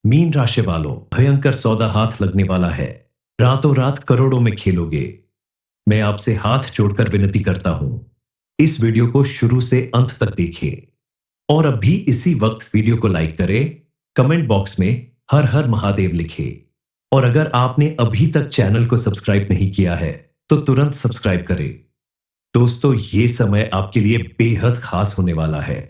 Mean राशि वालों, भयंकर सौदा हाथ लगने वाला है। रातों रात करोड़ों में खेलोगे। मैं आपसे हाथ जोड़कर विनती करता हूं, इस वीडियो को शुरू से अंत तक देखें और अभी इसी वक्त वीडियो को लाइक करें, कमेंट बॉक्स में हर हर महादेव लिखें और अगर आपने अभी तक चैनल को सब्सक्राइब नहीं किया है तो तुरंत सब्सक्राइब करें। दोस्तों, ये समय आपके लिए बेहद खास होने वाला है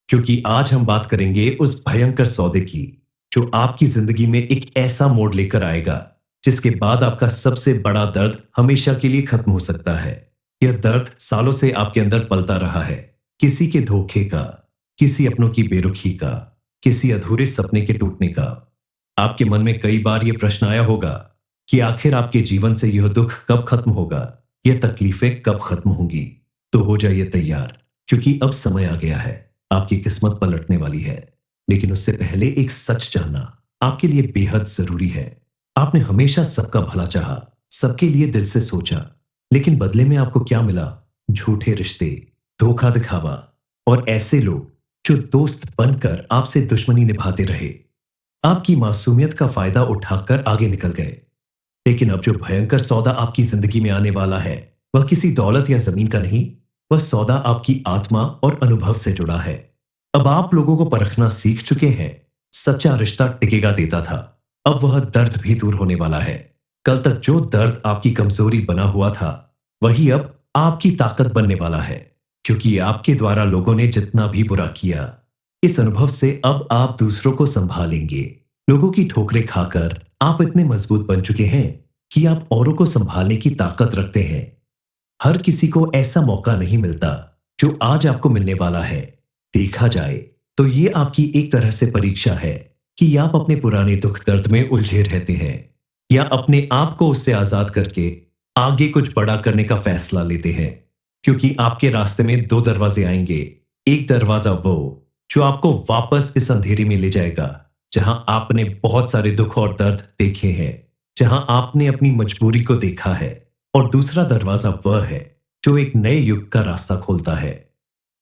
क्योंकि आज हम बात करेंगे उस भयंकर सौदे की जो आपकी जिंदगी में एक ऐसा मोड़ लेकर आएगा जिसके बाद आपका सबसे बड़ा दर्द हमेशा के लिए खत्म हो सकता है। यह दर्द सालों से आपके अंदर पलता रहा है, किसी के धोखे का, किसी अपनों की बेरुखी का, किसी अधूरे सपने के टूटने का। आपके मन में कई बार यह प्रश्न आया होगा कि आखिर आपके जीवन से यह दुख कब खत्म होगा, यह तकलीफें कब खत्म होंगी। तो हो जाइए तैयार, क्योंकि अब समय आ गया है, आपकी किस्मत पलटने वाली है। लेकिन उससे पहले एक सच जानना आपके लिए बेहद जरूरी है। आपने हमेशा सबका भला चाहा, सबके लिए दिल से सोचा, लेकिन बदले में आपको क्या मिला? झूठे रिश्ते, धोखा दिखावा और ऐसे लोग जो दोस्त बनकर आपसे दुश्मनी निभाते रहे। आपकी मासूमियत का फायदा उठाकर आगे निकल गए। लेकिन अब जो भयंकर सौदा आपकी जिंदगी में आने वाला है वह किसी दौलत या जमीन का नहीं, वह सौदा आपकी आत्मा और अनुभव से जुड़ा है। अब आप लोगों को परखना सीख चुके हैं, सच्चा रिश्ता टिकेगा देता था, अब वह दर्द भी दूर होने वाला है। कल तक जो दर्द आपकी कमजोरी बना हुआ था वही अब आपकी ताकत बनने वाला है, क्योंकि आपके द्वारा लोगों ने जितना भी बुरा किया, इस अनुभव से अब आप दूसरों को संभालेंगे। लोगों की ठोकरें खाकर आप इतने मजबूत बन चुके हैं कि आप औरों को संभालने की ताकत रखते हैं। हर किसी को ऐसा मौका नहीं मिलता जो आज आपको मिलने वाला है। देखा जाए तो ये आपकी एक तरह से परीक्षा है कि आप अपने पुराने दुख दर्द में उलझे रहते हैं या अपने आप को उससे आजाद करके आगे कुछ बड़ा करने का फैसला लेते हैं। क्योंकि आपके रास्ते में दो दरवाजे आएंगे। एक दरवाजा वो जो आपको वापस इस अंधेरे में ले जाएगा जहां आपने बहुत सारे दुख और दर्द देखे हैं, जहां आपने अपनी मजबूरी को देखा है, और दूसरा दरवाजा वह है जो एक नए युग का रास्ता खोलता है।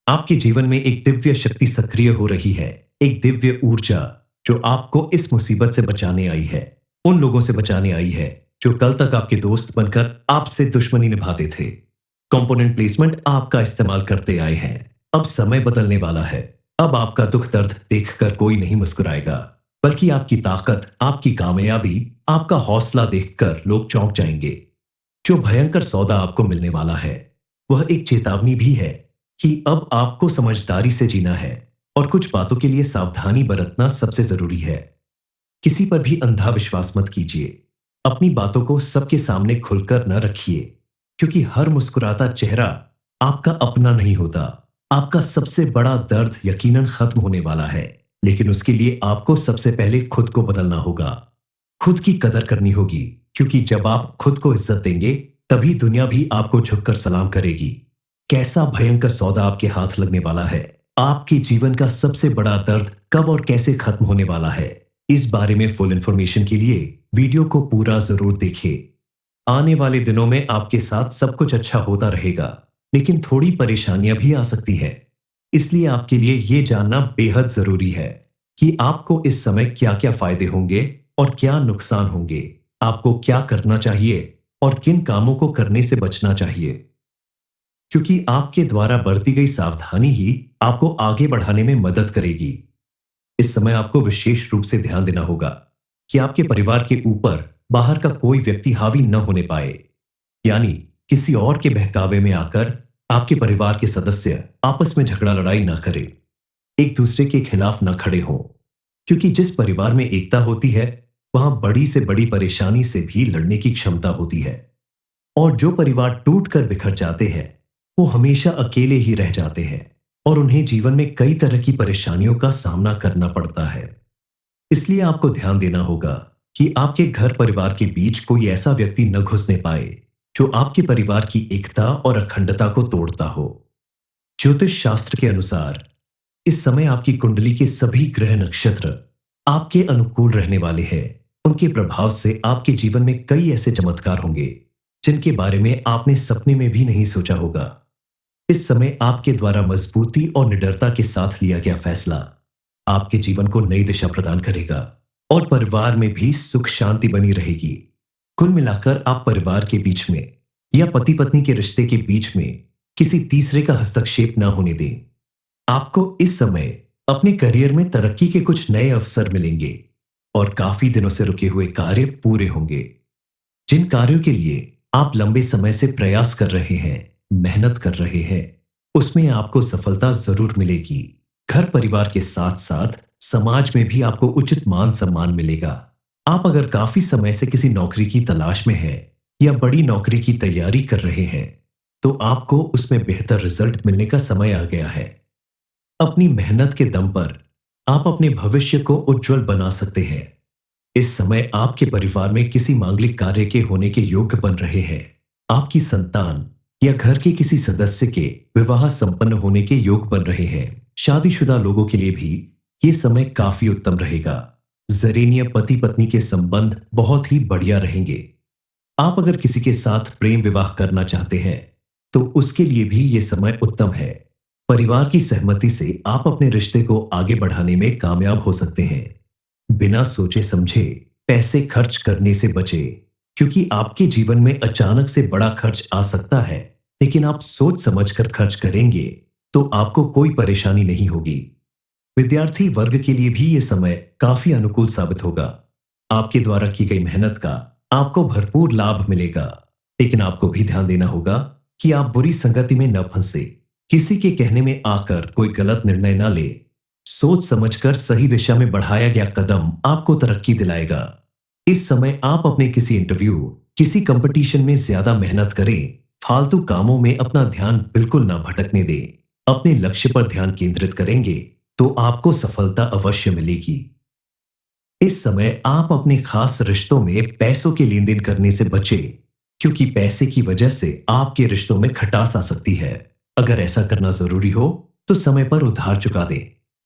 आपके जीवन में एक दिव्य शक्ति सक्रिय हो रही है, एक दिव्य ऊर्जा जो आपको इस मुसीबत से बचाने आई है, उन लोगों से बचाने आई है जो कल तक आपके दोस्त बनकर आपसे दुश्मनी निभाते थे। कंपोनेंट प्लेसमेंट आपका इस्तेमाल करते आए हैं। अब समय बदलने वाला है। अब आपका दुख दर्द देखकर कोई नहीं मुस्कुराएगा, बल्कि आपकी ताकत, आपकी कामयाबी, आपका हौसला देखकर लोग चौंक जाएंगे। जो भयंकर सौदा आपको मिलने वाला है वह एक चेतावनी भी है कि अब आपको समझदारी से जीना है और कुछ बातों के लिए सावधानी बरतना सबसे जरूरी है। किसी पर भी अंधा विश्वास मत कीजिए। अपनी बातों को सबके सामने खुलकर न रखिए, क्योंकि हर मुस्कुराता चेहरा आपका अपना नहीं होता। आपका सबसे बड़ा दर्द यकीनन खत्म होने वाला है, लेकिन उसके लिए आपको सबसे पहले खुद को बदलना होगा। खुद की कदर करनी होगी, क्योंकि जब आप खुद को इज्जत देंगे तभी दुनिया भी आपको झुककर सलाम करेगी। कैसा भयंकर सौदा आपके हाथ लगने वाला है, आपके जीवन का सबसे बड़ा दर्द कब और कैसे खत्म होने वाला है, इस बारे में फुल इंफॉर्मेशन के लिए वीडियो को पूरा जरूर देखिए। आने वाले दिनों में आपके साथ सब कुछ अच्छा होता रहेगा, लेकिन थोड़ी परेशानियां भी आ सकती हैं। इसलिए आपके लिए यह जानना बेहद जरूरी है कि आपको इस समय क्या क्या फायदे होंगे और क्या नुकसान होंगे, आपको क्या करना चाहिए और किन कामों को करने से बचना चाहिए। क्योंकि आपके द्वारा बरती गई सावधानी ही आपको आगे बढ़ाने में मदद करेगी। इस समय आपको विशेष रूप से ध्यान देना होगा कि आपके परिवार के ऊपर बाहर का कोई व्यक्ति हावी न होने पाए, यानी किसी और के बहकावे में आकर आपके परिवार के सदस्य आपस में झगड़ा लड़ाई ना करें, एक दूसरे के खिलाफ ना खड़े हों। क्योंकि जिस परिवार में एकता होती है वहां बड़ी से बड़ी परेशानी से भी लड़ने की क्षमता होती है, और जो परिवार टूट कर बिखर जाते हैं वो हमेशा अकेले ही रह जाते हैं और उन्हें जीवन में कई तरह की परेशानियों का सामना करना पड़ता है। इसलिए आपको ध्यान देना होगा कि आपके घर परिवार के बीच कोई ऐसा व्यक्ति न घुसने पाए जो आपके परिवार की एकता और अखंडता को तोड़ता हो। ज्योतिष शास्त्र के अनुसार इस समय आपकी कुंडली के सभी ग्रह नक्षत्र आपके अनुकूल रहने वाले हैं। उनके प्रभाव से आपके जीवन में कई ऐसे चमत्कार होंगे जिनके बारे में आपने सपने में भी नहीं सोचा होगा। इस समय आपके द्वारा मजबूती और निडरता के साथ लिया गया फैसला आपके जीवन को नई दिशा प्रदान करेगा और परिवार में भी सुख शांति बनी रहेगी। कुल मिलाकर आप परिवार के बीच में या पति पत्नी के रिश्ते के बीच में किसी तीसरे का हस्तक्षेप न होने दें। आपको इस समय अपने करियर में तरक्की के कुछ नए अवसर मिलेंगे और काफी दिनों से रुके हुए कार्य पूरे होंगे। जिन कार्यों के लिए आप लंबे समय से प्रयास कर रहे हैं, मेहनत कर रहे हैं, उसमें आपको सफलता जरूर मिलेगी। घर परिवार के साथ साथ समाज में भी आपको उचित मान सम्मान मिलेगा। आप अगर काफी समय से किसी नौकरी की तलाश में हैं या बड़ी नौकरी की तैयारी कर रहे हैं, तो आपको उसमें बेहतर रिजल्ट मिलने का समय आ गया है। अपनी मेहनत के दम पर आप अपने भविष्य को उज्जवल बना सकते हैं। इस समय आपके परिवार में किसी मांगलिक कार्य के होने के योग्य बन रहे हैं। आपकी संतान या घर के किसी सदस्य के विवाह संपन्न होने के योग बन रहे हैं। शादीशुदा लोगों के लिए भी ये समय काफी उत्तम रहेगा। जरीनीय पति पत्नी के संबंध बहुत ही बढ़िया रहेंगे। आप अगर किसी के साथ प्रेम विवाह करना चाहते हैं तो उसके लिए भी ये समय उत्तम है। परिवार की सहमति से आप अपने रिश्ते को आगे बढ़ाने में कामयाब हो सकते हैं। बिना सोचे समझे पैसे खर्च करने से बचें, क्योंकि आपके जीवन में अचानक से बड़ा खर्च आ सकता है, लेकिन आप सोच समझकर खर्च करेंगे तो आपको कोई परेशानी नहीं होगी। विद्यार्थी वर्ग के लिए भी यह समय काफी अनुकूल साबित होगा। आपके द्वारा की गई मेहनत का आपको भरपूर लाभ मिलेगा, लेकिन आपको भी ध्यान देना होगा कि आप बुरी संगति में न फंसे। किसी के कहने में आकर कोई गलत निर्णय न ले। सोच समझकर सही दिशा में बढ़ाया गया कदम आपको तरक्की दिलाएगा। इस समय आप अपने किसी इंटरव्यू, किसी कंपटीशन में ज्यादा मेहनत करें। फालतू कामों में अपना ध्यान बिल्कुल ना भटकने दें। अपने लक्ष्य पर ध्यान केंद्रित करेंगे तो आपको सफलता अवश्य मिलेगी। इस समय आप अपने खास रिश्तों में पैसों के लेन देन करने से बचें, क्योंकि पैसे की वजह से आपके रिश्तों में खटास आ सकती है। अगर ऐसा करना जरूरी हो तो समय पर उधार चुका दें,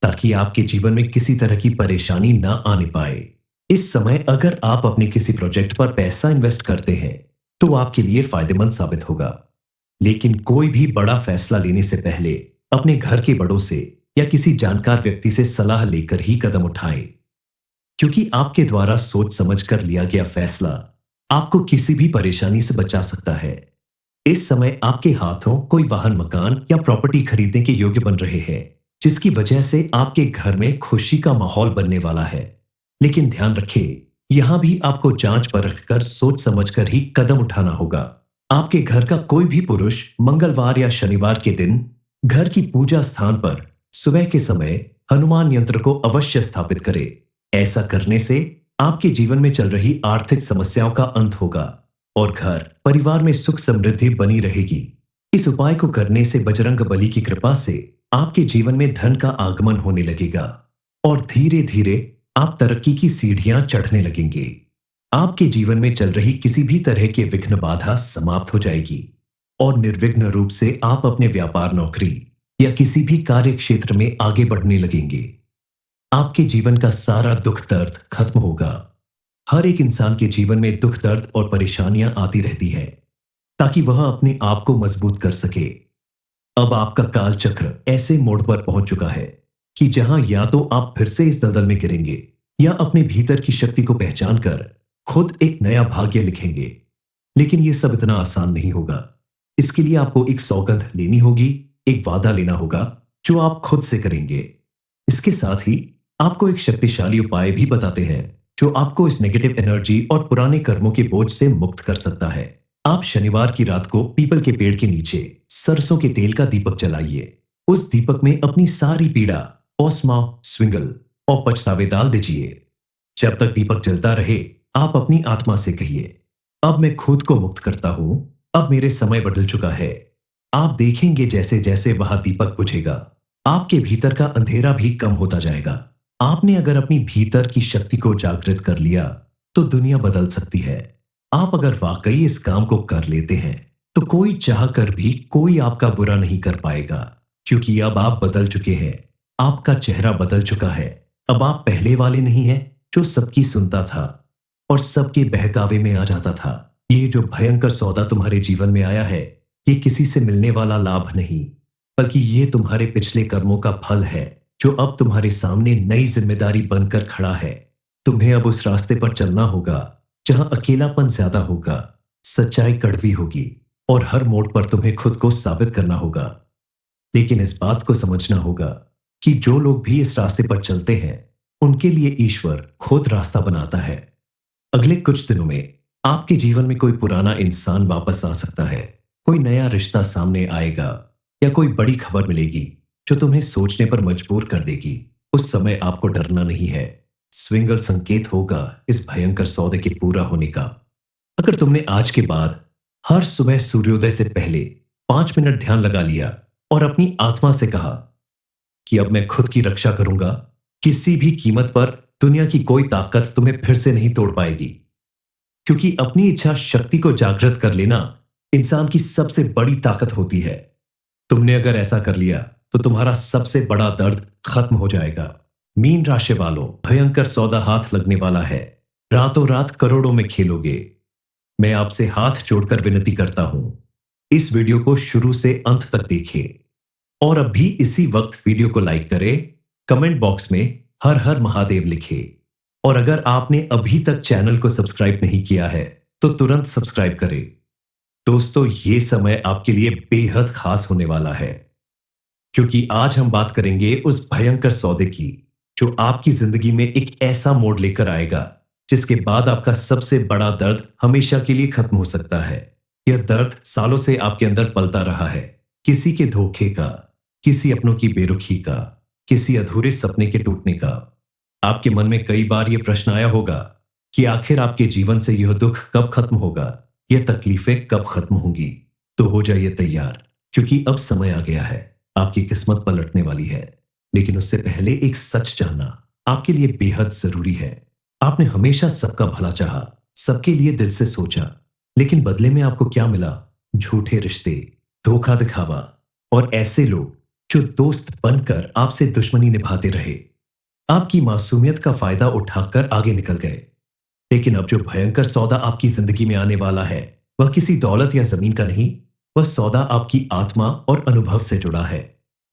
ताकि आपके जीवन में किसी तरह की परेशानी ना आने पाए। इस समय अगर आप अपने किसी प्रोजेक्ट पर पैसा इन्वेस्ट करते हैं तो आपके लिए फायदेमंद साबित होगा, लेकिन कोई भी बड़ा फैसला लेने से पहले अपने घर के बड़ों से या किसी जानकार व्यक्ति से सलाह लेकर ही कदम उठाएं, क्योंकि आपके द्वारा सोच समझकर लिया गया फैसला आपको किसी भी परेशानी से बचा सकता है। इस समय आपके हाथों कोई वाहन, मकान या प्रॉपर्टी खरीदने के योग्य बन रहे हैं, जिसकी वजह से आपके घर में खुशी का माहौल बनने वाला है। लेकिन ध्यान रखें, यहां भी आपको जांच परख कर सोच समझकर ही कदम उठाना होगा। आपके घर का कोई भी पुरुष मंगलवार या शनिवार के दिन घर की पूजा स्थान पर सुबह के समय हनुमान यंत्र को अवश्य स्थापित करे। ऐसा करने से आपके जीवन में चल रही आर्थिक समस्याओं का अंत होगा और घर परिवार में सुख समृद्धि बनी रहेगी। इस उपाय को करने से बजरंग बली की कृपा से आपके जीवन में धन का आगमन होने लगेगा और धीरे धीरे आप तरक्की की सीढ़ियां चढ़ने लगेंगे। आपके जीवन में चल रही किसी भी तरह के विघ्न बाधा समाप्त हो जाएगी और निर्विघ्न रूप से आप अपने व्यापार, नौकरी या किसी भी कार्य क्षेत्र में आगे बढ़ने लगेंगे। आपके जीवन का सारा दुख दर्द खत्म होगा। हर एक इंसान के जीवन में दुख दर्द और परेशानियां आती रहती हैं, ताकि वह अपने आप को मजबूत कर सके। अब आपका काल चक्र ऐसे मोड़ पर पहुंच चुका है कि जहां या तो आप फिर से इस दलदल में गिरेंगे या अपने भीतर की शक्ति को पहचान कर खुद एक नया भाग्य लिखेंगे। लेकिन यह सब इतना आसान नहीं होगा। इसके लिए आपको एक सौगंध लेनी होगी, एक वादा लेना होगा जो आप खुद से करेंगे। इसके साथ ही आपको एक शक्तिशाली उपाय भी बताते हैं जो आपको इस नेगेटिव एनर्जी और पुराने कर्मों के बोझ से मुक्त कर सकता है। आप शनिवार की रात को पीपल के पेड़ के नीचे सरसों के तेल का दीपक जलाइए। उस दीपक में अपनी सारी पीड़ा, औस्मा, स्विंगल और पछतावे डाल दीजिए। जब तक दीपक जलता रहे, आप अपनी आत्मा से कहिए, अब मैं खुद को मुक्त करता हूं, अब मेरे समय बदल चुका है। आप देखेंगे जैसे जैसे वह दीपक बुझेगा, आपके भीतर का अंधेरा भी कम होता जाएगा। आपने अगर अपनी भीतर की शक्ति को जागृत कर लिया तो दुनिया बदल सकती है। आप अगर वाकई इस काम को कर लेते हैं तो कोई चाह कर भी कोई आपका बुरा नहीं कर पाएगा, क्योंकि अब आप बदल चुके हैं। आपका चेहरा बदल चुका है। अब आप पहले वाले नहीं हैं जो सबकी सुनता था और सबके बहकावे में आ जाता था। ये जो भयंकर सौदा तुम्हारे जीवन में आया है, ये किसी से मिलने वाला लाभ नहीं, बल्कि ये तुम्हारे पिछले कर्मों का फल है। जो अब तुम्हारे सामने नई जिम्मेदारी बनकर खड़ा है। तुम्हें अब उस रास्ते पर चलना होगा जहां अकेलापन ज्यादा होगा, सच्चाई कड़वी होगी और हर मोड़ पर तुम्हें खुद को साबित करना होगा। लेकिन इस बात को समझना होगा कि जो लोग भी इस रास्ते पर चलते हैं, उनके लिए ईश्वर खुद रास्ता बनाता है। अगले कुछ दिनों में आपके जीवन में कोई पुराना इंसान वापस आ सकता है, कोई नया रिश्ता सामने आएगा या कोई बड़ी खबर मिलेगी जो तुम्हें सोचने पर मजबूर कर देगी। उस समय आपको डरना नहीं है। स्विंगल संकेत होगा इस भयंकर सौदे के पूरा होने का। अगर तुमने आज के बाद हर सुबह सूर्योदय से पहले 5 मिनट ध्यान लगा लिया और अपनी आत्मा से कहा कि अब मैं खुद की रक्षा करूंगा, किसी भी कीमत पर दुनिया की कोई ताकत तुम्हें फिर से नहीं तोड़ पाएगी। क्योंकि अपनी इच्छा शक्ति को जागृत कर लेना इंसान की सबसे बड़ी ताकत होती है। तुमने अगर ऐसा कर लिया तो तुम्हारा सबसे बड़ा दर्द खत्म हो जाएगा। मीन राशि वालों, भयंकर सौदा हाथ लगने वाला है। रातों रात करोड़ों में खेलोगे। मैं आपसे हाथ जोड़कर विनती करता हूं, इस वीडियो को शुरू से अंत तक देखें और अभी इसी वक्त वीडियो को लाइक करें, कमेंट बॉक्स में हर हर महादेव लिखें और अगर आपने अभी तक चैनल को सब्सक्राइब नहीं किया है तो तुरंत सब्सक्राइब करें। दोस्तों, ये समय आपके लिए बेहद खास होने वाला है, क्योंकि आज हम बात करेंगे उस भयंकर सौदे की जो आपकी जिंदगी में एक ऐसा मोड़ लेकर आएगा जिसके बाद आपका सबसे बड़ा दर्द हमेशा के लिए खत्म हो सकता है। यह दर्द सालों से आपके अंदर पलता रहा है, किसी के धोखे का, किसी अपनों की बेरुखी का, किसी अधूरे सपने के टूटने का। आपके मन में कई बार यह प्रश्न आया होगा कि आखिर आपके जीवन से यह दुख कब खत्म होगा, यह तकलीफें कब खत्म होंगी। तो हो जाइए तैयार, क्योंकि अब समय आ गया है, आपकी किस्मत पलटने वाली है। लेकिन उससे पहले एक सच जानना आपके लिए बेहद जरूरी है। आपने हमेशा सबका भला चाहा, सबके लिए दिल से सोचा, लेकिन बदले में आपको क्या मिला? झूठे रिश्ते, धोखा दिखावा और ऐसे लोग जो दोस्त बनकर आपसे दुश्मनी निभाते रहे। आपकी मासूमियत का फायदा उठाकर आगे निकल गए। लेकिन अब जो भयंकर सौदा आपकी जिंदगी में आने वाला है, वह किसी दौलत या जमीन का नहीं, वह सौदा आपकी आत्मा और अनुभव से जुड़ा है।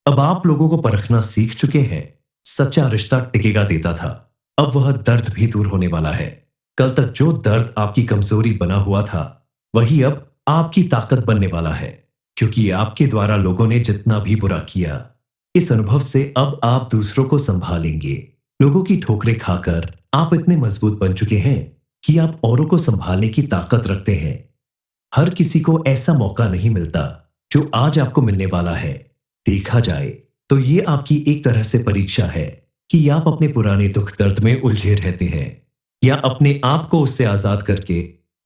अब आप लोगों को परखना सीख चुके हैं। सच्चा रिश्ता टिकेगा देता था, अब वह दर्द भी दूर होने वाला है। कल तक जो दर्द आपकी कमजोरी बना हुआ था, वही अब आपकी ताकत बनने वाला है। क्योंकि आपके द्वारा लोगों ने जितना भी बुरा किया, इस अनुभव से अब आप दूसरों को संभालेंगे। लोगों की ठोकरें खाकर आप इतने मजबूत बन चुके हैं कि आप औरों को संभालने की ताकत रखते हैं। हर किसी को ऐसा मौका नहीं मिलता जो आज आपको मिलने वाला है। देखा जाए तो ये आपकी एक तरह से परीक्षा है कि आप अपने पुराने दुख दर्द में उलझे रहते हैं या अपने आप को उससे आजाद करके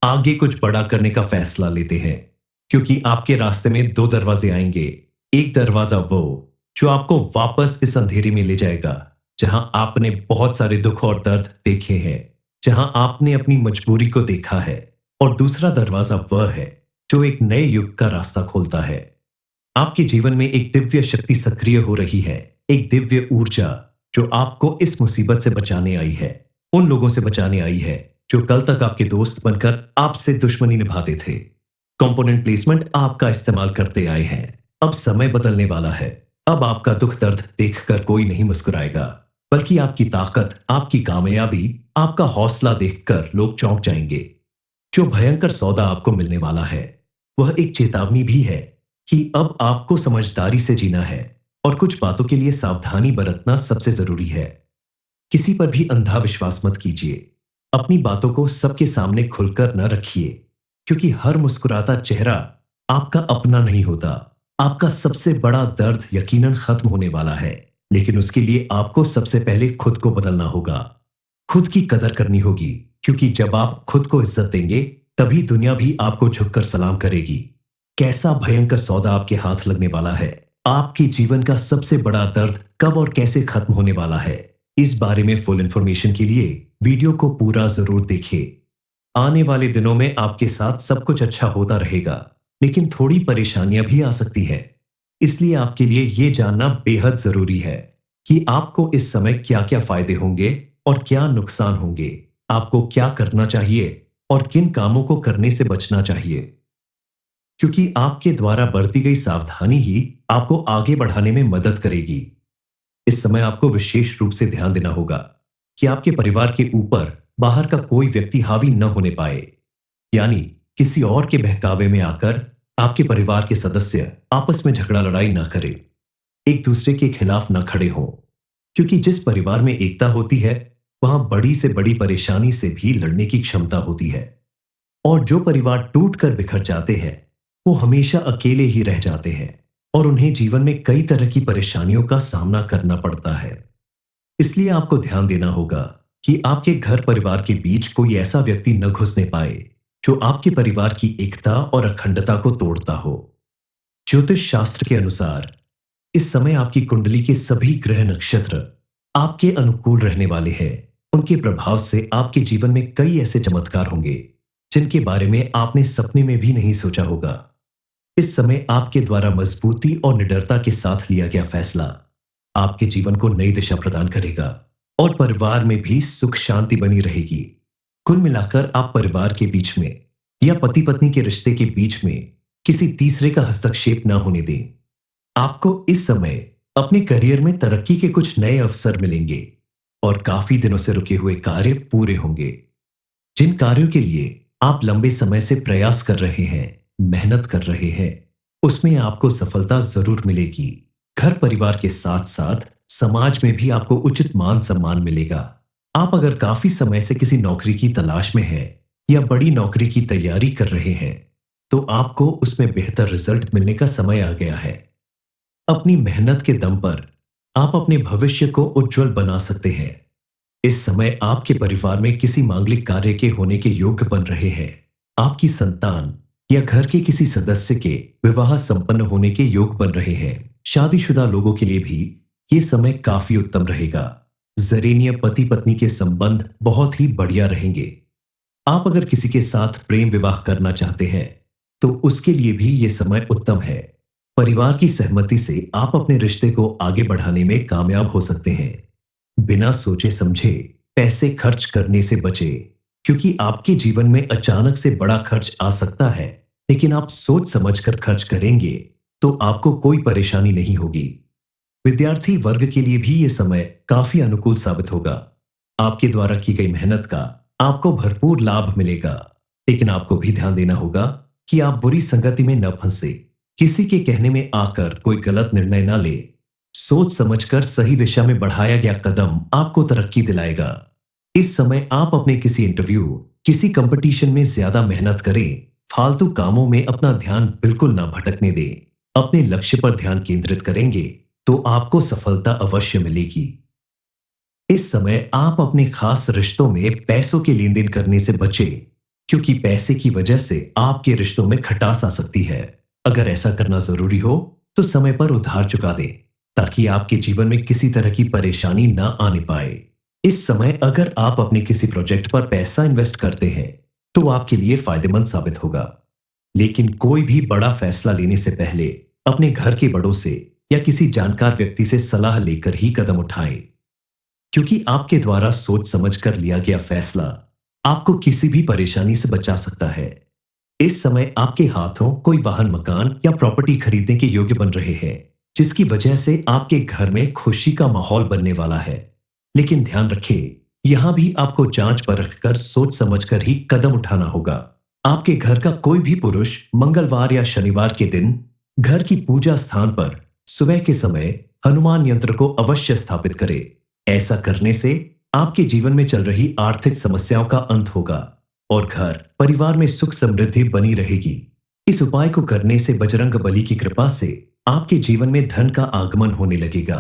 आगे कुछ बड़ा करने का फैसला लेते हैं। क्योंकि आपके रास्ते में दो दरवाजे आएंगे। एक दरवाजा वो जो आपको वापस इस अंधेरे में ले जाएगा जहां आपने बहुत सारे दुख और दर्द देखे हैं, जहां आपने अपनी मजबूरी को देखा है। और दूसरा दरवाजा वह है जो एक नए युग का रास्ता खोलता है। आपके जीवन में एक दिव्य शक्ति सक्रिय हो रही है, एक दिव्य ऊर्जा जो आपको इस मुसीबत से बचाने आई है, उन लोगों से बचाने आई है जो कल तक आपके दोस्त बनकर आपसे दुश्मनी निभाते थे। कंपोनेंट प्लेसमेंट आपका इस्तेमाल करते आए हैं। अब समय बदलने वाला है। अब आपका दुख दर्द देखकर कोई नहीं मुस्कुराएगा, बल्कि आपकी ताकत, आपकी कामयाबी, आपका हौसला देखकर लोग चौंक जाएंगे। जो भयंकर सौदा आपको मिलने वाला है, वह एक चेतावनी भी है कि अब आपको समझदारी से जीना है और कुछ बातों के लिए सावधानी बरतना सबसे जरूरी है। किसी पर भी अंधा विश्वास मत कीजिए। अपनी बातों को सबके सामने खुलकर न रखिए, क्योंकि हर मुस्कुराता चेहरा आपका अपना नहीं होता। आपका सबसे बड़ा दर्द यकीनन खत्म होने वाला है, लेकिन उसके लिए आपको सबसे पहले खुद को बदलना होगा। खुद की कदर करनी होगी, क्योंकि जब आप खुद को इज्जत देंगे, तभी दुनिया भी आपको झुककर सलाम करेगी। कैसा भयंकर सौदा आपके हाथ लगने वाला है, आपके जीवन का सबसे बड़ा दर्द कब और कैसे खत्म होने वाला है, इस बारे में फुल इंफॉर्मेशन के लिए वीडियो को पूरा जरूर देखिए। आने वाले दिनों में आपके साथ सब कुछ अच्छा होता रहेगा, लेकिन थोड़ी परेशानियां भी आ सकती हैं। इसलिए आपके लिए यह जानना बेहद जरूरी है कि आपको इस समय क्या क्या फायदे होंगे और क्या नुकसान होंगे। आपको क्या करना चाहिए और किन कामों को करने से बचना चाहिए, क्योंकि आपके द्वारा बरती गई सावधानी ही आपको आगे बढ़ाने में मदद करेगी। इस समय आपको विशेष रूप से ध्यान देना होगा कि आपके परिवार के ऊपर बाहर का कोई व्यक्ति हावी न होने पाए, यानी किसी और के बहकावे में आकर आपके परिवार के सदस्य आपस में झगड़ा लड़ाई ना करें, एक दूसरे के खिलाफ ना खड़े हों, क्योंकि जिस परिवार में एकता होती है वहां बड़ी से बड़ी परेशानी से भी लड़ने की क्षमता होती है। और जो परिवार टूटकर बिखर जाते हैं वो हमेशा अकेले ही रह जाते हैं और उन्हें जीवन में कई तरह की परेशानियों का सामना करना पड़ता है। इसलिए आपको ध्यान देना होगा कि आपके घर परिवार के बीच कोई ऐसा व्यक्ति न घुसने पाए जो आपके परिवार की एकता और अखंडता को तोड़ता हो। ज्योतिष शास्त्र के अनुसार इस समय आपकी कुंडली के सभी ग्रह नक्षत्र आपके अनुकूल रहने वाले हैं। उनके प्रभाव से आपके जीवन में कई ऐसे चमत्कार होंगे जिनके बारे में आपने सपने में भी नहीं सोचा होगा। इस समय आपके द्वारा मजबूती और निडरता के साथ लिया गया फैसला आपके जीवन को नई दिशा प्रदान करेगा और परिवार में भी सुख शांति बनी रहेगी। कुल मिलाकर आप परिवार के बीच में या पति पत्नी के रिश्ते के बीच में किसी तीसरे का हस्तक्षेप ना होने दें। आपको इस समय अपने करियर में तरक्की के कुछ नए अवसर मिलेंगे और काफी दिनों से रुके हुए कार्य पूरे होंगे। जिन कार्यों के लिए आप लंबे समय से प्रयास कर रहे हैं, मेहनत कर रहे हैं, उसमें आपको सफलता जरूर मिलेगी। घर परिवार के साथ साथ समाज में भी आपको उचित मान सम्मान मिलेगा। आप अगर काफी समय से किसी नौकरी की तलाश में हैं या बड़ी नौकरी की तैयारी कर रहे हैं तो आपको उसमें बेहतर रिजल्ट मिलने का समय आ गया है। अपनी मेहनत के दम पर आप अपने भविष्य को उज्जवल बना सकते हैं। इस समय आपके परिवार में किसी मांगलिक कार्य के होने के योग्य बन रहे हैं। आपकी संतान या घर के किसी सदस्य के विवाह संपन्न होने के योग बन रहे हैं। शादीशुदा लोगों के लिए भी ये समय काफी उत्तम रहेगा। जरेनिया पति पत्नी के संबंध बहुत ही बढ़िया रहेंगे। आप अगर किसी के साथ प्रेम विवाह करना चाहते हैं तो उसके लिए भी ये समय उत्तम है। परिवार की सहमति से आप अपने रिश्ते को आगे बढ़ाने में कामयाब हो सकते हैं। बिना सोचे समझे पैसे खर्च करने से बचे, क्योंकि आपके जीवन में अचानक से बड़ा खर्च आ सकता है, लेकिन आप सोच समझकर खर्च करेंगे तो आपको कोई परेशानी नहीं होगी। विद्यार्थी वर्ग के लिए भी यह समय काफी अनुकूल साबित होगा। आपके द्वारा की गई मेहनत का आपको भरपूर लाभ मिलेगा, लेकिन आपको भी ध्यान देना होगा कि आप बुरी संगति में न फंसे। किसी के कहने में आकर कोई गलत निर्णय न ले। सोच समझकर सही दिशा में बढ़ाया गया कदम आपको तरक्की दिलाएगा। इस समय आप अपने किसी इंटरव्यू, किसी कंपटीशन में ज्यादा मेहनत करें। फालतू कामों में अपना ध्यान बिल्कुल ना भटकने दें। अपने लक्ष्य पर ध्यान केंद्रित करेंगे तो आपको सफलता अवश्य मिलेगी। इस समय आप अपने खास रिश्तों में पैसों के लेन देन करने से बचें, क्योंकि पैसे की वजह से आपके रिश्तों में खटास आ सकती है। अगर ऐसा करना जरूरी हो तो समय पर उधार चुका दें, ताकि आपके जीवन में किसी तरह की परेशानी ना आने पाए। इस समय अगर आप अपने किसी प्रोजेक्ट पर पैसा इन्वेस्ट करते हैं तो आपके लिए फायदेमंद साबित होगा। लेकिन कोई भी बड़ा फैसला लेने से पहले अपने घर के बड़ों से या किसी जानकार व्यक्ति से सलाह लेकर ही कदम उठाएं, क्योंकि आपके द्वारा सोच समझकर लिया गया फैसला आपको किसी भी परेशानी से बचा सकता है। इस समय आपके हाथों कोई वाहन, मकान या प्रॉपर्टी खरीदने के योग्य बन रहे हैं, जिसकी वजह से आपके घर में खुशी का माहौल बनने वाला है। लेकिन ध्यान रखें, यहां भी आपको जांच परख कर सोच समझकर ही कदम उठाना होगा। आपके घर का कोई भी पुरुष मंगलवार या शनिवार के दिन घर की पूजा स्थान पर सुबह के समय हनुमान यंत्र को अवश्य स्थापित करे। ऐसा करने से आपके जीवन में चल रही आर्थिक समस्याओं का अंत होगा और घर परिवार में सुख समृद्धि बनी रहेगी। इस उपाय को करने से बजरंग बली की कृपा से आपके जीवन में धन का आगमन होने लगेगा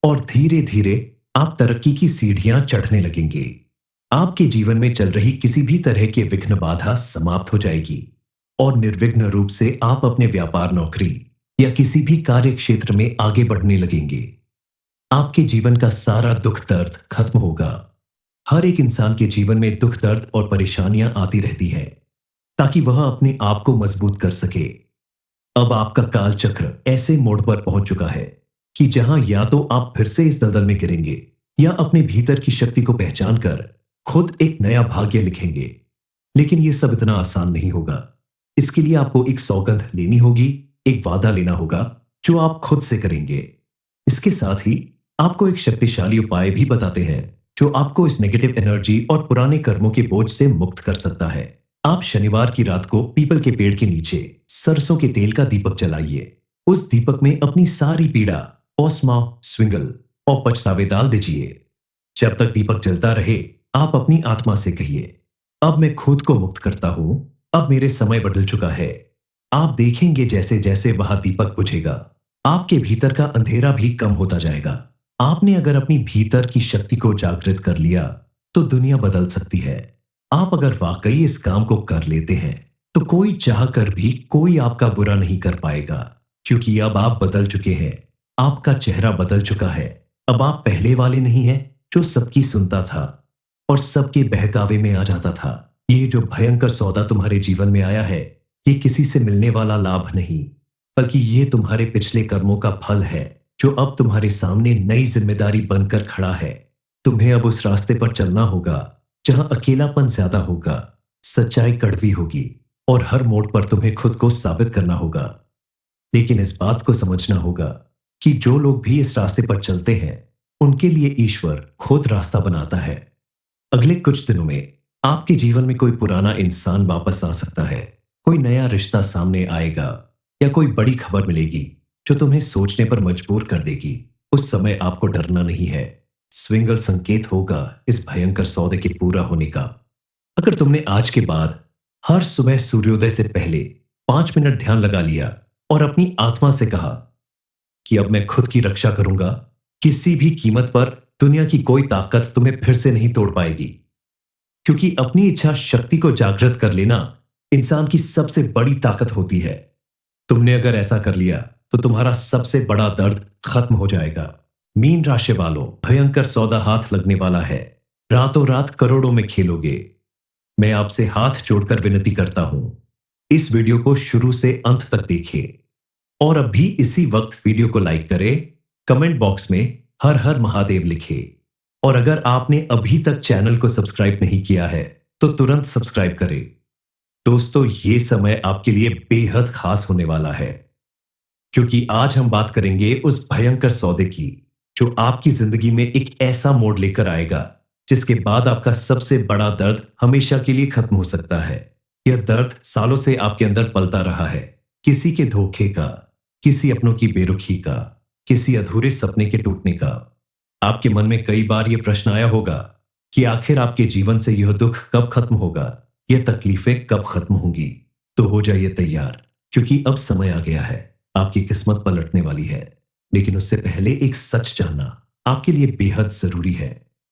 और धीरे धीरे आप तरक्की की सीढ़ियां चढ़ने लगेंगे। आपके जीवन में चल रही किसी भी तरह के विघ्न बाधा समाप्त हो जाएगी और निर्विघ्न रूप से आप अपने व्यापार, नौकरी या किसी भी कार्य क्षेत्र में आगे बढ़ने लगेंगे। आपके जीवन का सारा दुख दर्द खत्म होगा। हर एक इंसान के जीवन में दुख दर्द और परेशानियां आती रहती हैं, ताकि वह अपने आप को मजबूत कर सके। अब आपका काल चक्र ऐसे मोड़ पर पहुंच चुका है कि जहां या तो आप फिर से इस दलदल में गिरेंगे या अपने भीतर की शक्ति को पहचान कर खुद एक नया भाग्य लिखेंगे। लेकिन यह सब इतना आसान नहीं होगा। इसके लिए आपको एक सौगंध लेनी होगी, एक वादा लेना होगा जो आप खुद से करेंगे। इसके साथ ही आपको एक शक्तिशाली उपाय भी बताते हैं जो आपको इस नेगेटिव एनर्जी और पुराने कर्मों के बोझ से मुक्त कर सकता है। आप शनिवार की रात को पीपल के पेड़ के नीचे सरसों के तेल का दीपक जलाइए। उस दीपक में अपनी सारी पीड़ा, ओस्मा, स्विंगल और पछतावे डाल दीजिए। जब तक दीपक जलता रहे, आप अपनी आत्मा से कहिए, अब मैं खुद को मुक्त करता हूं, अब मेरे समय बदल चुका है। आप देखेंगे जैसे जैसे वहां दीपक बुझेगा, आपके भीतर का अंधेरा भी कम होता जाएगा। आपने अगर अपनी भीतर की शक्ति को जागृत कर लिया, तो दुनिया बदल सकती है। आप अगर वाकई इस काम को कर लेते हैं, तो कोई चाह कर भी कोई आपका बुरा नहीं कर पाएगा, क्योंकि अब आप बदल चुके हैं। आपका चेहरा बदल चुका है। अब आप पहले वाले नहीं हैं जो सबकी सुनता था और सबके बहकावे में आ जाता था। ये जो भयंकर सौदा तुम्हारे जीवन में आया है, ये किसी से मिलने वाला लाभ नहीं, बल्कि ये तुम्हारे पिछले कर्मों का फल है जो अब तुम्हारे सामने नई जिम्मेदारी बनकर खड़ा है। तुम्हें अब उस रास्ते पर चलना होगा जहां अकेलापन ज्यादा होगा, सच्चाई कड़वी होगी और हर मोड़ पर तुम्हें खुद को साबित करना होगा। लेकिन इस बात को समझना होगा कि जो लोग भी इस रास्ते पर चलते हैं, उनके लिए ईश्वर खुद रास्ता बनाता है। अगले कुछ दिनों में आपके जीवन में कोई पुराना इंसान वापस आ सकता है, कोई नया रिश्ता सामने आएगा या कोई बड़ी खबर मिलेगी जो तुम्हें सोचने पर मजबूर कर देगी। उस समय आपको डरना नहीं है। स्विंगल संकेत होगा इस भयंकर सौदे के पूरा होने का। अगर तुमने आज के बाद हर सुबह सूर्योदय से पहले 5 मिनट ध्यान लगा लिया और अपनी आत्मा से कहा कि अब मैं खुद की रक्षा करूंगा, किसी भी कीमत पर दुनिया की कोई ताकत तुम्हें फिर से नहीं तोड़ पाएगी, क्योंकि अपनी इच्छा शक्ति को जागृत कर लेना इंसान की सबसे बड़ी ताकत होती है। तुमने अगर ऐसा कर लिया तो तुम्हारा सबसे बड़ा दर्द खत्म हो जाएगा। मीन राशि वालों, भयंकर सौदा हाथ लगने वाला है। रातों रात करोड़ों में खेलोगे। मैं आपसे हाथ जोड़कर विनती करता हूं, इस वीडियो को शुरू से अंत तक देखें और अभी इसी वक्त वीडियो को लाइक करें, कमेंट बॉक्स में हर हर महादेव लिखें और अगर आपने अभी तक चैनल को सब्सक्राइब नहीं किया है तो तुरंत सब्सक्राइब करें। दोस्तों, ये समय आपके लिए बेहद खास होने वाला है, क्योंकि आज हम बात करेंगे उस भयंकर सौदे की जो आपकी जिंदगी में एक ऐसा मोड़ लेकर आएगा जिसके बाद आपका सबसे बड़ा दर्द हमेशा के लिए खत्म हो सकता है। यह दर्द सालों से आपके अंदर पलता रहा है, किसी के धोखे का, किसी अपनों की बेरुखी का, किसी अधूरे सपने के टूटने का। आपके मन में कई बार यह प्रश्न आया होगा कि आखिर आपके जीवन से यह दुख कब खत्म होगा, यह तकलीफें कब खत्म होंगी। तो हो जाइए तैयार, क्योंकि अब समय आ गया है। आपकी किस्मत पलटने वाली है। लेकिन उससे पहले एक सच जानना आपके लिए बेहद जरूरी है।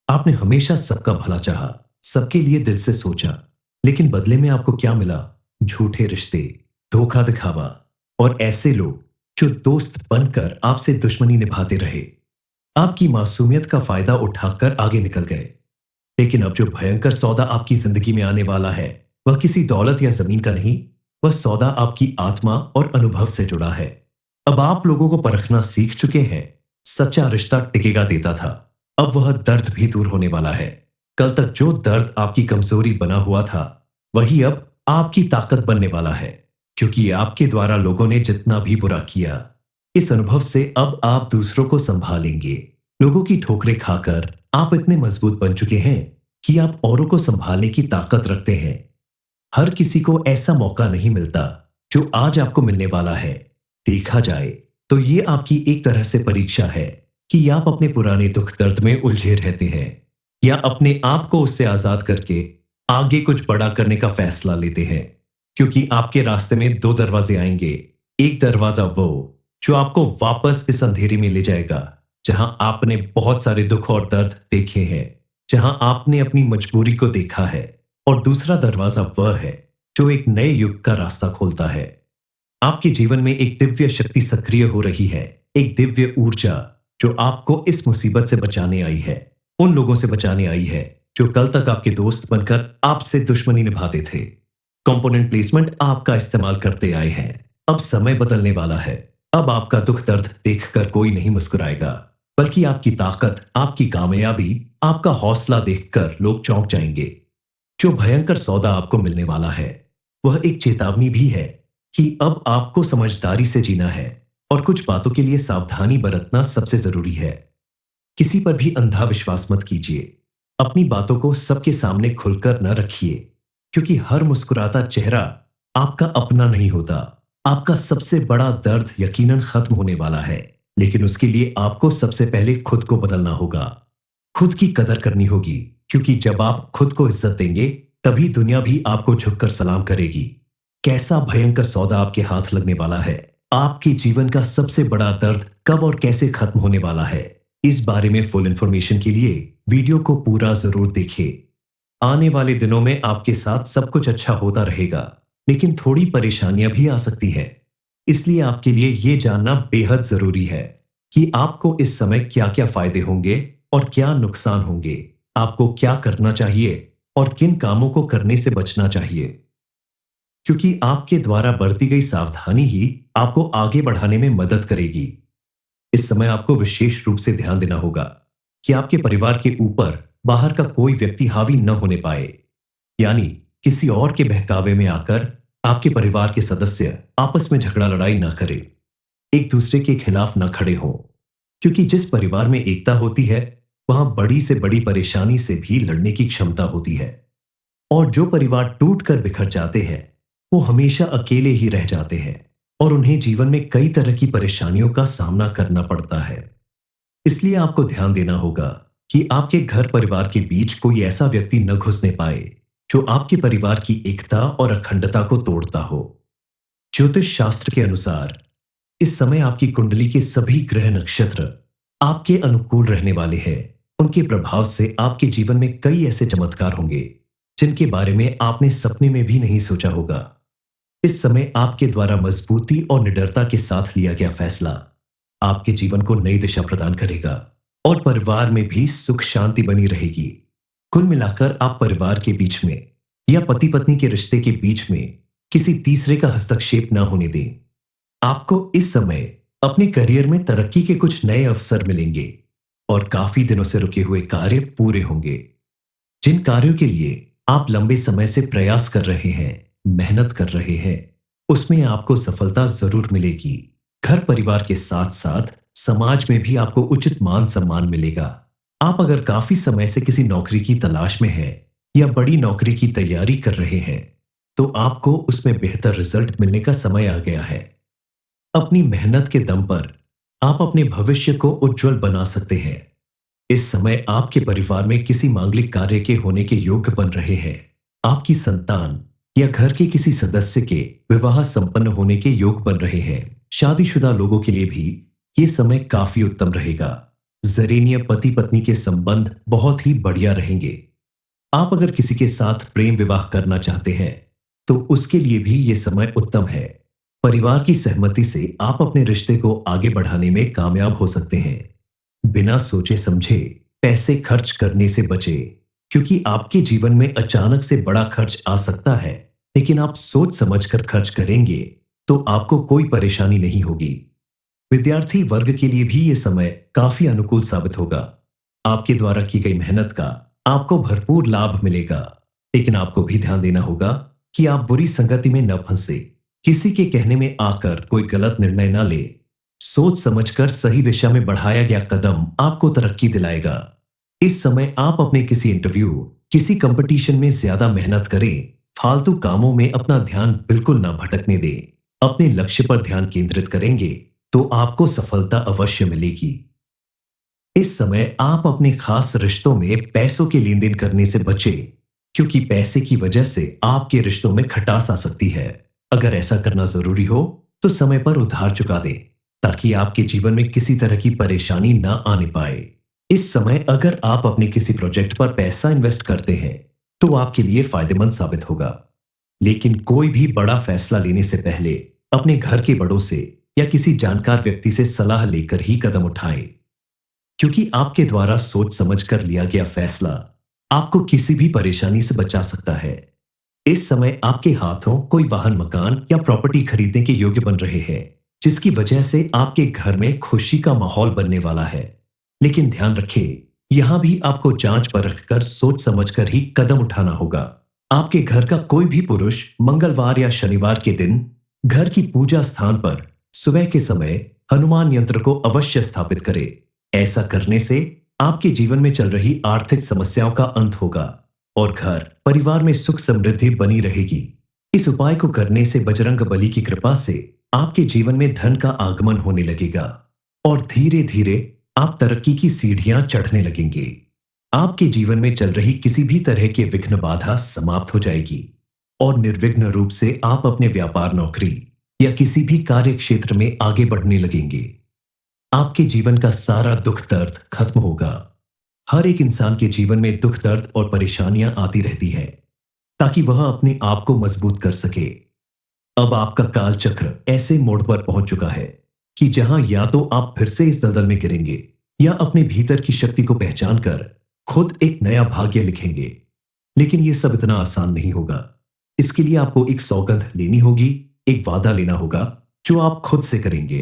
आपने हमेशा सबका भला चाहा, सबके लिए दिल से सोचा, लेकिन बदले में आपको क्या मिला? झूठे रिश्ते, धोखा दिखावा और ऐसे लोग जो दोस्त बनकर आपसे दुश्मनी निभाते रहे। आपकी मासूमियत का फायदा उठाकर आगे निकल गए। लेकिन अब जो भयंकर सौदा आपकी जिंदगी में आने वाला है, वह किसी दौलत या जमीन का नहीं, वह सौदा आपकी आत्मा और अनुभव से जुड़ा है। अब आप लोगों को परखना सीख चुके हैं। सच्चा रिश्ता टिकेगा देता था, अब वह दर्द भी दूर होने वाला है। कल तक जो दर्द आपकी कमजोरी बना हुआ था, वही अब आपकी ताकत बनने वाला है, क्योंकि आपके द्वारा लोगों ने जितना भी बुरा किया, इस अनुभव से अब आप दूसरों को संभालेंगे। लोगों की ठोकरें खाकर आप इतने मजबूत बन चुके हैं कि आप औरों को संभालने की ताकत रखते हैं। हर किसी को ऐसा मौका नहीं मिलता जो आज आपको मिलने वाला है। देखा जाए तो ये आपकी एक तरह से परीक्षा है कि आप अपने पुराने दुख दर्द में उलझे रहते हैं या अपने आप को उससे आजाद करके आगे कुछ बड़ा करने का फैसला लेते हैं। क्योंकि आपके रास्ते में दो दरवाजे आएंगे। एक दरवाजा वो जो आपको वापस इस अंधेरे में ले जाएगा जहां आपने बहुत सारे दुख और दर्द देखे हैं, जहां आपने अपनी मजबूरी को देखा है, और दूसरा दरवाजा वह है जो एक नए युग का रास्ता खोलता है। आपके जीवन में एक दिव्य शक्ति सक्रिय हो रही है, एक दिव्य ऊर्जा जो आपको इस मुसीबत से बचाने आई है, उन लोगों से बचाने आई है जो कल तक आपके दोस्त बनकर आपसे दुश्मनी निभाते थे। कंपोनेंट प्लेसमेंट आपका इस्तेमाल करते आए हैं। अब समय बदलने वाला है। अब आपका दुख दर्द देखकर कोई नहीं मुस्कुराएगा, बल्कि आपकी ताकत, आपकी कामयाबी, आपका हौसला देखकर लोग चौंक जाएंगे। जो भयंकर सौदा आपको मिलने वाला है, वह एक चेतावनी भी है कि अब आपको समझदारी से जीना है और कुछ बातों के लिए सावधानी बरतना सबसे जरूरी है। किसी पर भी अंधा विश्वास मत कीजिए। अपनी बातों को सबके सामने खुलकर न रखिए, क्योंकि हर मुस्कुराता चेहरा आपका अपना नहीं होता। आपका सबसे बड़ा दर्द यकीनन खत्म होने वाला है, लेकिन उसके लिए आपको सबसे पहले खुद को बदलना होगा। खुद की कदर करनी होगी, क्योंकि जब आप खुद को इज्जत देंगे, तभी दुनिया भी आपको झुककर सलाम करेगी। कैसा भयंकर सौदा आपके हाथ लगने वाला है। आपके जीवन का सबसे बड़ा दर्द कब और कैसे खत्म होने वाला है, इस बारे में फुल इंफॉर्मेशन के लिए वीडियो को पूरा जरूर देखिए। आने वाले दिनों में आपके साथ सब कुछ अच्छा होता रहेगा, लेकिन थोड़ी परेशानियां भी आ सकती हैं। इसलिए आपके लिए यह जानना बेहद जरूरी है कि आपको इस समय क्या क्या फायदे होंगे और क्या नुकसान होंगे। आपको क्या करना चाहिए और किन कामों को करने से बचना चाहिए, क्योंकि आपके द्वारा बरती गई सावधानी ही आपको आगे बढ़ाने में मदद करेगी। इस समय आपको विशेष रूप से ध्यान देना होगा कि आपके परिवार के ऊपर बाहर का कोई व्यक्ति हावी न होने पाए, यानी किसी और के बहकावे में आकर आपके परिवार के सदस्य आपस में झगड़ा लड़ाई ना करें, एक दूसरे के खिलाफ ना खड़े हों, क्योंकि जिस परिवार में एकता होती है, वहां बड़ी से बड़ी परेशानी से भी लड़ने की क्षमता होती है। और जो परिवार टूट कर बिखर जाते हैं, वो हमेशा अकेले ही रह जाते हैं और उन्हें जीवन में कई तरह की परेशानियों का सामना करना पड़ता है। इसलिए आपको ध्यान देना होगा कि आपके घर परिवार के बीच कोई ऐसा व्यक्ति न घुसने पाए जो आपके परिवार की एकता और अखंडता को तोड़ता हो। ज्योतिष शास्त्र के अनुसार इस समय आपकी कुंडली के सभी ग्रह नक्षत्र आपके अनुकूल रहने वाले हैं। उनके प्रभाव से आपके जीवन में कई ऐसे चमत्कार होंगे जिनके बारे में आपने सपने में भी नहीं सोचा होगा। इस समय आपके द्वारा मजबूती और निडरता के साथ लिया गया फैसला आपके जीवन को नई दिशा प्रदान करेगा और परिवार में भी सुख शांति बनी रहेगी। कुल मिलाकर आप परिवार के बीच में या पति पत्नी के रिश्ते के बीच में किसी तीसरे का हस्तक्षेप न होने दें। आपको इस समय अपने करियर में तरक्की के कुछ नए अवसर मिलेंगे और काफी दिनों से रुके हुए कार्य पूरे होंगे। जिन कार्यों के लिए आप लंबे समय से प्रयास कर रहे हैं, मेहनत कर रहे हैं, उसमें आपको सफलता जरूर मिलेगी। घर परिवार के साथ साथ समाज में भी आपको उचित मान सम्मान मिलेगा। आप अगर काफी समय से किसी नौकरी की तलाश में हैं या बड़ी नौकरी की तैयारी कर रहे हैं, तो आपको उसमें बेहतर रिजल्ट मिलने का समय आ गया है। अपनी मेहनत के दम पर आप अपने भविष्य को उज्जवल बना सकते हैं। इस समय आपके परिवार में किसी मांगलिक कार्य के होने के योग्य बन रहे हैं। आपकी संतान या घर के किसी सदस्य के विवाह संपन्न होने के योग बन रहे हैं। शादीशुदा लोगों के लिए भी ये समय काफी उत्तम रहेगा। जरीनीय पति पत्नी के संबंध बहुत ही बढ़िया रहेंगे। आप अगर किसी के साथ प्रेम विवाह करना चाहते हैं, तो उसके लिए भी ये समय उत्तम है। परिवार की सहमति से आप अपने रिश्ते को आगे बढ़ाने में कामयाब हो सकते हैं। बिना सोचे समझे पैसे खर्च करने से बचे, क्योंकि आपके जीवन में अचानक से बड़ा खर्च आ सकता है, लेकिन आप सोच समझकर खर्च करेंगे तो आपको कोई परेशानी नहीं होगी। विद्यार्थी वर्ग के लिए भी यह समय काफी अनुकूल साबित होगा। आपके द्वारा की गई मेहनत का आपको भरपूर लाभ मिलेगा, लेकिन आपको भी ध्यान देना होगा कि आप बुरी संगति में न फंसे। किसी के कहने में आकर कोई गलत निर्णय न ले। सोच समझकर सही दिशा में बढ़ाया गया कदम आपको तरक्की दिलाएगा। इस समय आप अपने किसी इंटरव्यू, किसी कंपटीशन में ज्यादा मेहनत करें। फालतू कामों में अपना ध्यान बिल्कुल ना भटकने दें। अपने लक्ष्य पर ध्यान केंद्रित करेंगे तो आपको सफलता अवश्य मिलेगी। इस समय आप अपने खास रिश्तों में पैसों के लेन देन करने से बचें, क्योंकि पैसे की वजह से आपके रिश्तों में खटास आ सकती है। अगर ऐसा करना जरूरी हो तो समय पर उधार चुका दें, ताकि आपके जीवन में किसी तरह की परेशानी ना आने पाए। इस समय अगर आप अपने किसी प्रोजेक्ट पर पैसा इन्वेस्ट करते हैं, तो आपके लिए फायदेमंद साबित होगा। लेकिन कोई भी बड़ा फैसला लेने से पहले अपने घर के बड़ों से या किसी जानकार व्यक्ति से सलाह लेकर ही कदम उठाएं, क्योंकि आपके द्वारा सोच समझकर लिया गया फैसला आपको किसी भी परेशानी से बचा सकता है। इस समय आपके हाथों कोई वाहन, मकान या प्रॉपर्टी खरीदने के योग्य बन रहे हैं, जिसकी वजह से आपके घर में खुशी का माहौल बनने वाला है। लेकिन ध्यान रखें, यहां भी आपको जांच परख कर सोच समझकर ही कदम उठाना होगा। आपके घर का कोई भी पुरुष मंगलवार या शनिवार के दिन घर की पूजा स्थान पर सुबह के समय हनुमान यंत्र को अवश्य स्थापित करे। ऐसा करने से आपके जीवन में चल रही आर्थिक समस्याओं का अंत होगा और घर परिवार में सुख समृद्धि बनी रहेगी। इस उपाय को करने से बजरंग बली की कृपा से आपके जीवन में धन का आगमन होने लगेगा और धीरे धीरे आप तरक्की की सीढ़ियां चढ़ने लगेंगे। आपके जीवन में चल रही किसी भी तरह के विघ्न बाधा समाप्त हो जाएगी और निर्विघ्न रूप से आप अपने व्यापार, नौकरी या किसी भी कार्य क्षेत्र में आगे बढ़ने लगेंगे। आपके जीवन का सारा दुख दर्द खत्म होगा। हर एक इंसान के जीवन में दुख दर्द और परेशानियां आती रहती हैं ताकि वह अपने आप को मजबूत कर सके। अब आपका काल चक्र ऐसे मोड़ पर पहुंच चुका है कि जहां या तो आप फिर से इस दलदल में गिरेंगे या अपने भीतर की शक्ति को पहचान कर खुद एक नया भाग्य लिखेंगे। लेकिन यह सब इतना आसान नहीं होगा। इसके लिए आपको एक सौगंध लेनी होगी, एक वादा लेना होगा जो आप खुद से करेंगे।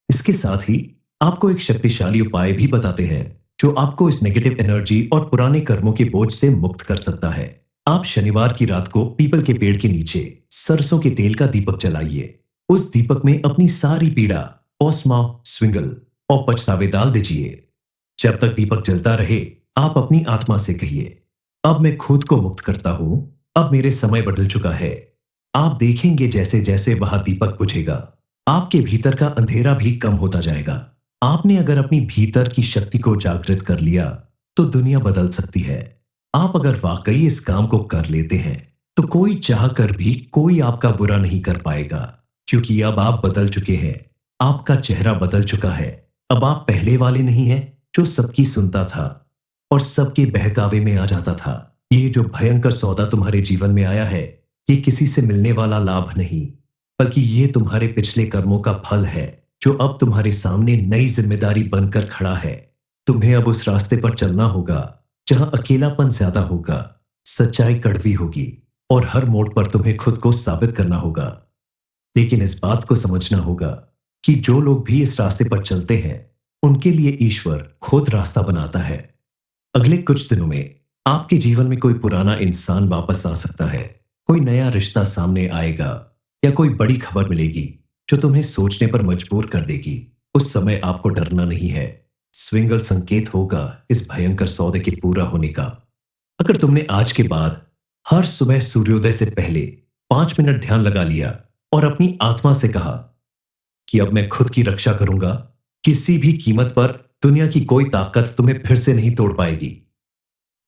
इसके साथ ही आपको एक शक्तिशाली उपाय भी बताते हैं जो आपको इस नेगेटिव एनर्जी और पुराने कर्मों के बोझ से मुक्त कर सकता है। आप शनिवार की रात को पीपल के पेड़ के नीचे सरसों के तेल का दीपक जलाइए। उस दीपक में अपनी सारी पीड़ा, ओस्मा, स्विंगल और पछतावे डाल दीजिए। जब तक दीपक जलता रहे आप अपनी आत्मा से कहिए, अब मैं खुद को मुक्त करता हूं, अब मेरे समय बदल चुका है। आप देखेंगे जैसे जैसे वह दीपक बुझेगा आपके भीतर का अंधेरा भी कम होता जाएगा। आपने अगर अपनी भीतर की शक्ति को जागृत कर लिया तो दुनिया बदल सकती है। आप अगर वाकई इस काम को कर लेते हैं तो कोई चाह कर भी कोई आपका बुरा नहीं कर पाएगा, क्योंकि अब आप बदल चुके हैं। आपका चेहरा बदल चुका है। अब आप पहले वाले नहीं हैं जो सबकी सुनता था और सबके बहकावे में आ जाता था। ये जो भयंकर सौदा तुम्हारे जीवन में आया है, ये किसी से मिलने वाला लाभ नहीं, बल्कि ये तुम्हारे पिछले कर्मों का फल है जो अब तुम्हारे सामने नई जिम्मेदारी बनकर खड़ा है। तुम्हें अब उस रास्ते पर चलना होगा जहां अकेलापन ज्यादा होगा, सच्चाई कड़वी होगी और हर मोड़ पर तुम्हें खुद को साबित करना होगा। लेकिन इस बात को समझना होगा कि जो लोग भी इस रास्ते पर चलते हैं उनके लिए ईश्वर खुद रास्ता बनाता है। अगले कुछ दिनों में आपके जीवन में कोई पुराना इंसान वापस आ सकता है, कोई नया रिश्ता सामने आएगा या कोई बड़ी खबर मिलेगी जो तुम्हें सोचने पर मजबूर कर देगी। उस समय आपको डरना नहीं है। स्विंगल संकेत होगा इस भयंकर सौदे के पूरा होने का। अगर तुमने आज के बाद हर सुबह सूर्योदय से पहले 5 मिनट ध्यान लगा लिया और अपनी आत्मा से कहा कि अब मैं खुद की रक्षा करूंगा, किसी भी कीमत पर दुनिया की कोई ताकत तुम्हें फिर से नहीं तोड़ पाएगी,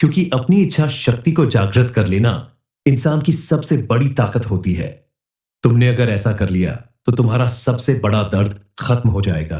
क्योंकि अपनी इच्छा शक्ति को जागृत कर लेना इंसान की सबसे बड़ी ताकत होती है। तुमने अगर ऐसा कर लिया तो तुम्हारा सबसे बड़ा दर्द खत्म हो जाएगा।